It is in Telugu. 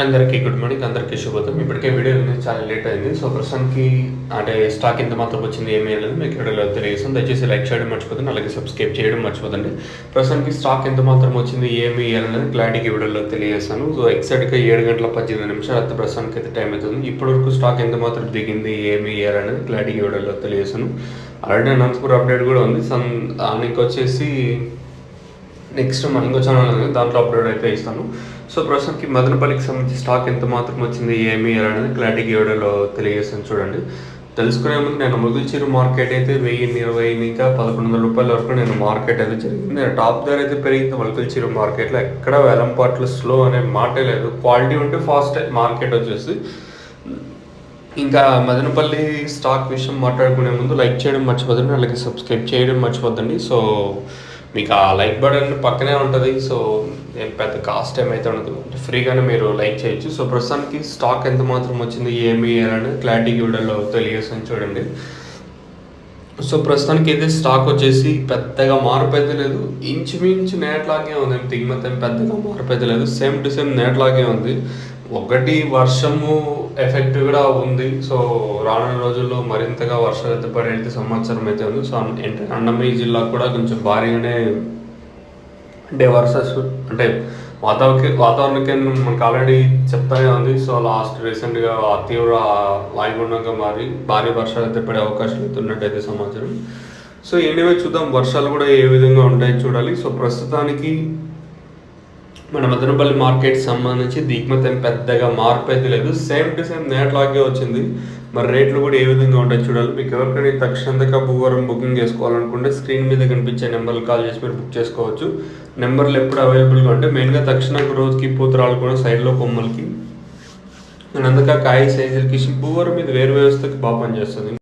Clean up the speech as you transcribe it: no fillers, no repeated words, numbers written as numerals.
అందరికీ గుడ్ మార్నింగ్. అందరికీ శుభోదయం. ఇప్పటికే వీడియో అనేది చాలా లేట్ అయింది. సో ప్రస్తుతానికి అంటే స్టాక్ ఎంత మాత్రం వచ్చింది ఏమి అనేది మీకు వీడియోలో తెలియజేస్తాను. దయచేసి లైక్ చేయడం మర్చిపోతుంది, అలాగే సబ్స్క్రైబ్ చేయడం మర్చిపోదండి. ప్రస్తుతానికి స్టాక్ ఎంత మాత్రం వచ్చింది ఏమి అనేది క్లారిటీకి వీడియోలో తెలియజేస్తాను. సో ఎగ్జాక్ట్గా 7:18 అయితే ప్రస్తుతానికి అయితే టైం అవుతుంది. ఇప్పటివరకు స్టాక్ ఎంత మాత్రం దిగింది ఏమి అనేది క్లారిటీకి వీడియోలో తెలియజేస్తాను. ఆల్రెడీ అనంతపురం అప్డేట్ కూడా ఉంది. వచ్చేసి నెక్స్ట్ ఇంకో ఛానల్ అనేది దాంట్లో అప్లోడ్ అయితే ఇస్తాను. సో ప్రస్తుతానికి మదనపల్లికి సంబంధించి స్టాక్ ఎంత మాత్రం వచ్చింది ఏమి అనేది క్లారిటీ వీడియోలో తెలియజేస్తాను. చూడండి, తెలుసుకునే ముందు నేను ముగిల్చిరు మార్కెట్ అయితే 1020 ఇంకా 1100 రూపాయల వరకు నేను మార్కెట్ అయితే జరిగింది. నేను టాప్ ధర అయితే పెరిగింది. ముగిల్చిరు మార్కెట్లో ఎక్కడ వేలంపాట్లు స్లో అనే మాటే లేదు. క్వాలిటీ ఉంటే ఫాస్ట్ మార్కెట్ వచ్చేసి. ఇంకా మదనపల్లి స్టాక్ విషయం మాట్లాడుకునే ముందు లైక్ చేయడం మర్చిపోద్దండి, అలాగే సబ్స్క్రైబ్ చేయడం మర్చిపోద్దండి. సో మీకు ఆ లైక్ బటన్ పక్కనే ఉంటుంది. సో ఏం పెద్ద కాస్ట్ ఏమైతే ఉండదు, ఫ్రీగానే మీరు లైక్ చేయొచ్చు. సో ప్రస్తుతానికి స్టాక్ ఎంత మాత్రం వచ్చింది ఏమి అనేది క్లారిటీ వీడియోలో తెలియజేస్తాను. చూడండి, సో ప్రస్తుతానికి అయితే స్టాక్ వచ్చేసి పెద్దగా మార్పు అయితే లేదు. ఇంచుమించు నేట్లాగే ఉంది. దిగుమతి ఏం పెద్దగా మార్పు అయితే లేదు. సేమ్ టు సేమ్ నేట్లాగే ఉంది. ఒకటి వర్షము ఎఫెక్ట్ కూడా ఉంది. సో రానున్న రోజుల్లో మరింతగా వర్షాలు అయితే పడే సంవత్సరం అయితే ఉంది. సో అన్నమయ్య జిల్లా కూడా కొంచెం భారీగానే అంటే అంటే వాతావరణ కేంద్రం మనకు ఆల్రెడీ చెప్తానే ఉంది. సో రీసెంట్గా తీవ్ర వాయుగుండంగా మారి భారీ వర్షాలు అయితే పడే అవకాశాలు అయితే ఉన్నట్టయితే సమాచారం. సో ఎనివే చూద్దాం, వర్షాలు కూడా ఏ విధంగా ఉంటాయి చూడాలి. సో ప్రస్తుతానికి మన మదనపల్లి మార్కెట్ సంబంధించి దిగుమతి ఏం పెద్దగా మార్పు అయితే లేదు. సేమ్ టు సేమ్ నేట్లాగే వచ్చింది. మరి రేట్లు కూడా ఏ విధంగా ఉంటాయి చూడాలి. మీకు ఎవరికైనా తక్షణంగా భూవరం బుకింగ్ చేసుకోవాలనుకుంటే స్క్రీన్ మీద కనిపించే నెంబర్లు కాల్ చేసి మీరు బుక్ చేసుకోవచ్చు. నెంబర్లు ఎప్పుడు అవైలబుల్గా ఉంటాయి. మెయిన్గా తక్షణంగా రోజుకి పూతరాలు కూడా సైడ్లో కొమ్మలకి అండ్ అందుక కాయ సైజులకి భూవరం మీద వేరు వ్యవస్థకి బాగా పనిచేస్తుంది.